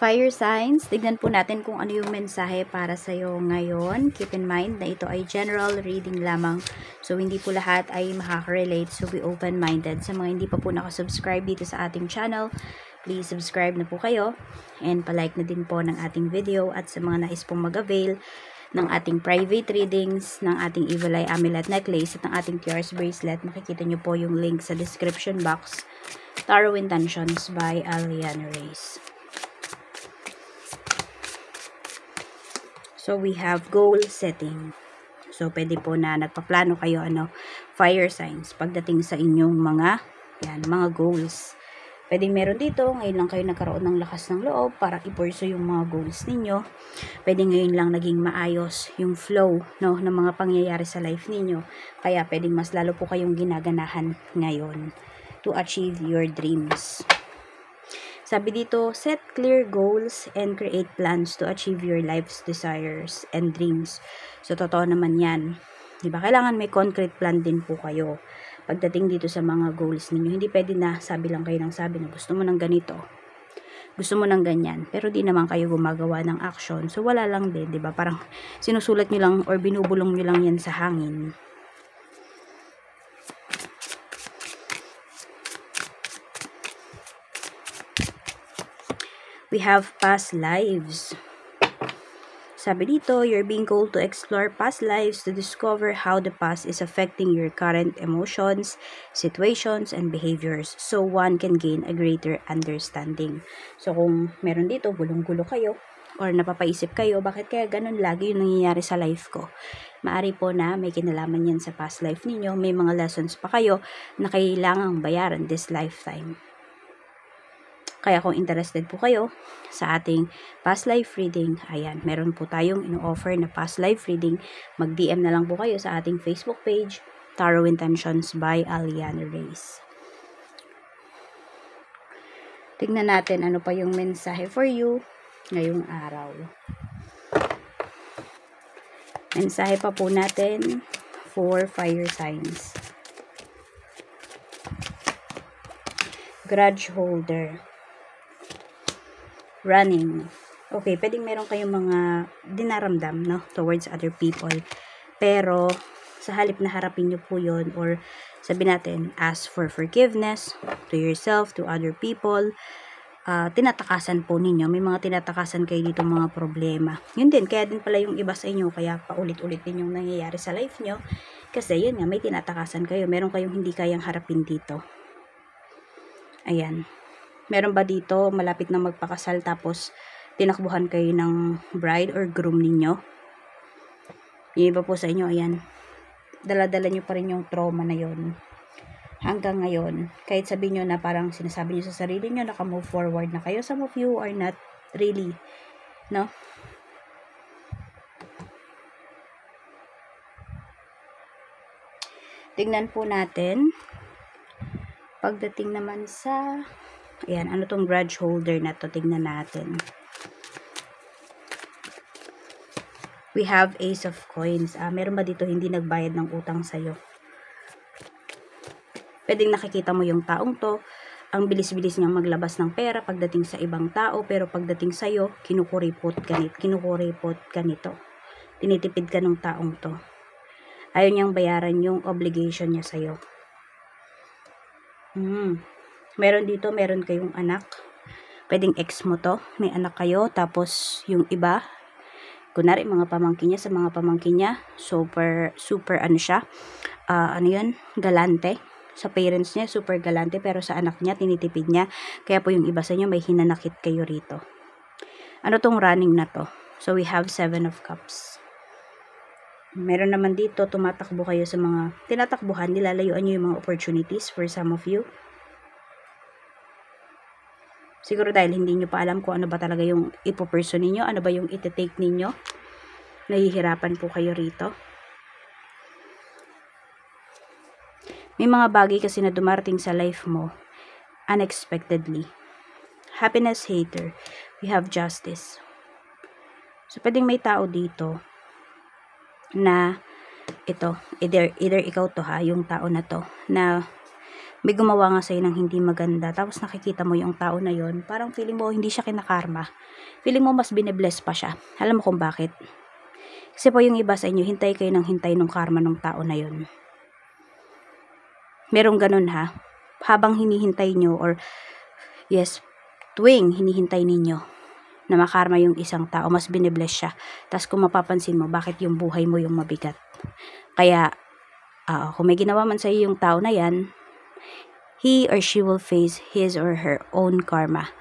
Fire signs, tignan po natin kung ano yung mensahe para sa'yo ngayon. Keep in mind na ito ay general reading lamang. So, hindi po lahat ay makaka-relate. So, be open-minded. Sa mga hindi pa po nakasubscribe dito sa ating channel, please subscribe na po kayo. And palike na din po ng ating video. At sa mga nais pong mag-avail ng ating private readings, ng ating Evil Eye Amulet Necklace, at ng ating Tears Bracelet, makikita nyo po yung link sa description box. Tarot Intentions by Aliana Reyes. So, we have goal setting. So, pwede po na nagpaplano kayo, fire signs, pagdating sa inyong mga goals. Pwede meron dito, ngayon lang kayo nagkaroon ng lakas ng loob para i-pursue yung mga goals ninyo. Pwede ngayon lang naging maayos yung flow, ng mga pangyayari sa life ninyo. Kaya, pwedeng mas lalo po kayong ginaganahan ngayon to achieve your dreams. Sabi dito, set clear goals and create plans to achieve your life's desires and dreams. So, totoo naman yan. Diba? Kailangan may concrete plan din po kayo pagdating dito sa mga goals ninyo. Hindi pwede na sabi lang kayo ng sabi na gusto mo ng ganito, gusto mo ng ganyan, pero di naman kayo gumagawa ng action. So, wala lang din, diba? Parang sinusulat nyo lang or binubulong nyo lang yan sa hangin. We have past lives. Sabi dito, you're being called to explore past lives to discover how the past is affecting your current emotions, situations, and behaviors. So, one can gain a greater understanding. So, kung meron dito, gulong-gulo kayo, or napapaisip kayo, bakit kaya ganun lagi yung nangyayari sa life ko? Maari po na may kinalaman yan sa past life ninyo. May mga lessons pa kayo na kailangang bayaran this lifetime. Kaya kung interested po kayo sa ating past life reading, ayan, meron po tayong ino-offer na past life reading. Mag-DM na lang po kayo sa ating Facebook page, Tarot Intentions by Aliana Reyes. Tignan natin ano pa yung mensahe for you ngayong araw. Mensahe pa po natin for fire signs. Grudge holder. Running. Okay, pwedeng meron kayong mga dinaramdam, towards other people. Pero, sa halip na harapin nyo po yun, or sabi natin, ask for forgiveness to yourself, to other people, tinatakasan po ninyo. May mga tinatakasan kayo dito mga problema. Yun din, kaya din pala yung iba sa inyo, kaya paulit-ulit din yung nangyayari sa life nyo. Kasi yun nga, may tinatakasan kayo. Meron kayong hindi kayang harapin dito. Ayan. Meron ba dito malapit na magpakasal tapos tinakbuhan kayo ng bride or groom ninyo? Yung iba po sa inyo, ayan, dala-dala nyo pa rin yung trauma na yon hanggang ngayon. Kahit sabihin nyo na parang sinasabi nyo sa sarili nyo, naka-move forward na kayo. Some of you are not really, Tignan po natin. Pagdating naman sa ayan, ano tong grudge holder na to? Tignan natin. We have Ace of Coins. Meron ba dito hindi nagbayad ng utang sa'yo? Pwedeng nakikita mo yung taong to, ang bilis-bilis niyang maglabas ng pera pagdating sa ibang tao, pero pagdating sa'yo, kinukuripot ka nito. Tinitipid ka ng taong to. Ayaw niyang bayaran yung obligation niya sa'yo. Meron dito, meron kayong anak. Pwedeng ex mo to. May anak kayo. Tapos, yung iba, kunwari, mga pamangkin niya, sa mga pamangkin niya, super, galante. Sa parents niya, super galante. Pero sa anak niya, tinitipid niya. Kaya po yung iba sa inyo, may hinanakit kayo rito. Ano tong running na to? So, we have 7 of Cups. Meron naman dito, tumatakbo kayo sa mga tinatakbuhan, nilalayuan nyo yung mga opportunities for some of you. Siguro dahil hindi nyo pa alam kung ano ba talaga yung ipopursue ninyo, ano ba yung iti-take ninyo. Nahihirapan po kayo rito. May mga bagay kasi na dumarating sa life mo unexpectedly. Happiness hater. We have Justice. So, pwedeng may tao dito na ito, either ikaw to yung tao na to, na may gumawa nga sa'yo ng hindi maganda, tapos nakikita mo yung tao na yon, parang feeling mo hindi siya kinakarma. Feeling mo mas binibless pa siya. Alam mo kung bakit? Kasi po yung iba sa inyo, hintay kayo ng hintay ng karma ng tao na yon. Merong ganun ha. Habang hinihintay nyo or yes, tuwing hinihintay ninyo na makarma yung isang tao, mas binibless siya. Tapos kung mapapansin mo, bakit yung buhay mo yung mabigat? Kaya, kung may ginawa man sa'yo yung tao na yan, he or she will face his or her own karma.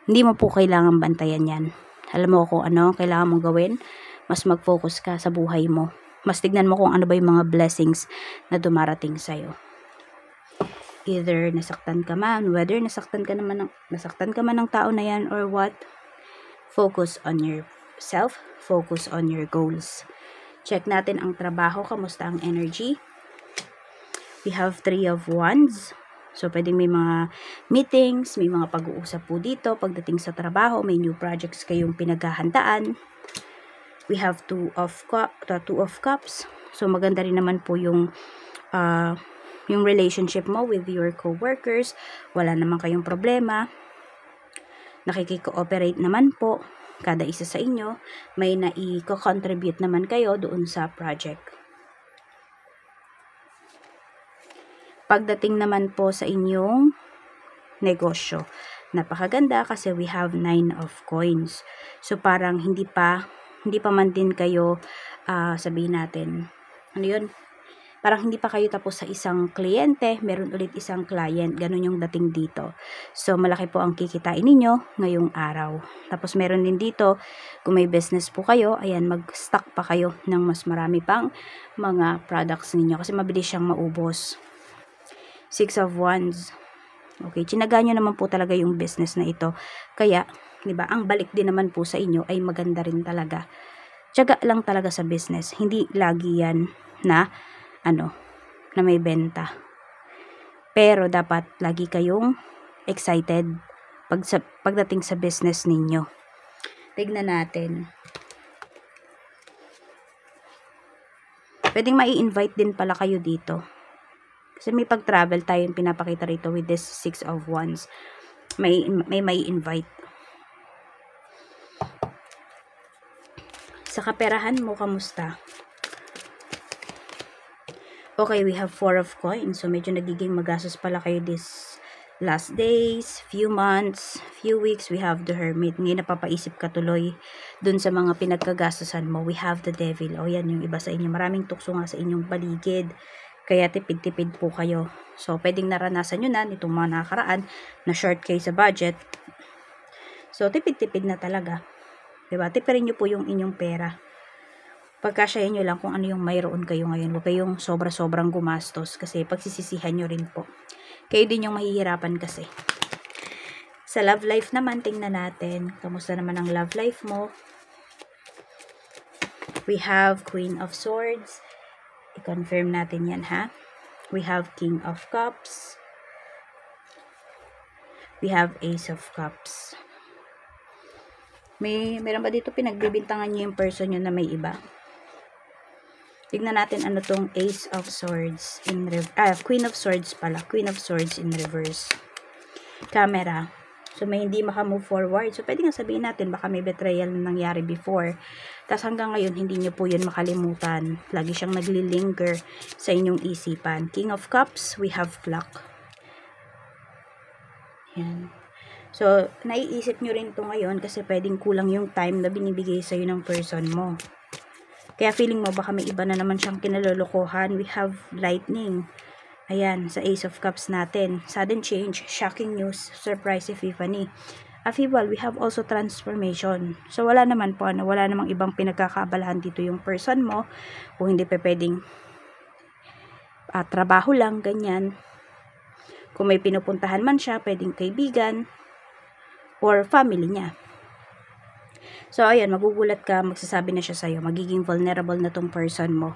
Hindi mo po kailangan bantayan yan. Alam mo kung ano kailangan mong gawin? Mas mag-focus ka sa buhay mo. Mas tignan mo kung ano ba yung mga blessings na dumarating sa'yo. Either nasaktan ka man, whether nasaktan ka man ng tao na yan or what, focus on yourself, focus on your goals. Check natin ang trabaho, kamusta ang energy. We have 3 of Wands. So, pwedeng may mga meetings, may mga pag-uusap po dito. Pagdating sa trabaho, may new projects kayong pinaghahandaan. We have 2 of Cups. So, maganda rin naman po yung relationship mo with your co-workers. Wala naman kayong problema. Nakikiko-operate naman po kada isa sa inyo. May nai-contribute naman kayo doon sa project. Pagdating naman po sa inyong negosyo, napakaganda kasi we have 9 of coins. So parang hindi pa man din kayo sabihin natin, ano yun? Parang hindi pa kayo tapos sa isang kliyente, meron ulit isang client, ganun yung dating dito. So malaki po ang kikitain ninyo ngayong araw. Tapos meron din dito, kung may business po kayo, ayan, mag-stock pa kayo ng mas marami pang mga products ninyo kasi mabilis siyang maubos. 6 of Wands. Okay, tsinaga nyo naman po talaga yung business na ito. Kaya, di ba, ang balik din naman po sa inyo ay maganda rin talaga. Tiyaga lang talaga sa business. Hindi lagi yan na may benta. Pero dapat lagi kayong excited pagdating sa business ninyo. Tignan natin. Pwedeng mai-invite din pala kayo dito. Kasi may pag-travel tayong pinapakita rito with this 6 of Wands. May invite. Sa kaperahan mo, kamusta? Okay, we have 4 of coins. So, medyo nagiging magastos pala kayo this last days, few months, few weeks. We have the Hermit. Ngayon napapaisip ka tuloy dun sa mga pinagkagastosan mo. We have the Devil. O yan, yung iba sa inyo. Maraming tukso nga sa inyong paligid. Kaya tipid-tipid po kayo. So, pwedeng naranasan nyo na nitong mga nakaraan na short kayo sa budget. So, tipid-tipid na talaga. Diba? Tipirin nyo po yung inyong pera. Pagkasyahin nyo lang kung ano yung mayroon kayo ngayon. Huwag kayong sobra-sobrang gumastos kasi pagsisisihan nyo rin po. Kayo din yung mahihirapan kasi. Sa love life naman, tingnan natin. Kamusta naman ang love life mo? We have Queen of Swords. I-confirm natin yan, ha? We have King of Cups. We have Ace of Cups. Meron ba dito pinagbibintangan nyo yung person nyo na may iba? Tignan natin ano tong Ace of Swords in Queen of Swords pala. Queen of Swords in reverse. Camera. So, may hindi makamove forward. So, pwede nga sabihin natin, baka may betrayal na nangyari before. Tapos hanggang ngayon, hindi nyo po yun makalimutan. Lagi siyang naglilinger sa inyong isipan. King of Cups, we have Clock. Yan. So, naiisip nyo rin ito ngayon kasi pwedeng kulang yung time na binibigay sa'yo ng person mo. Kaya feeling mo, baka may iba na naman siyang kinalolokohan. We have Lightning. Ayan, sa Ace of Cups natin. Sudden change, shocking news, surprise epiphany. Affable, we have also transformation. So, wala naman po, wala namang ibang pinagkakaabalahan dito yung person mo. Kung hindi pa pwedeng trabaho lang, ganyan. Kung may pinupuntahan man siya, pwedeng kaibigan or family niya. So, ayan, magugulat ka, magsasabi na siya sa'yo. Magiging vulnerable na tong person mo.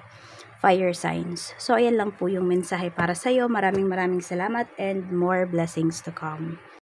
Fire signs. So, ayan lang po yung mensahe para sa'yo. Maraming salamat and more blessings to come.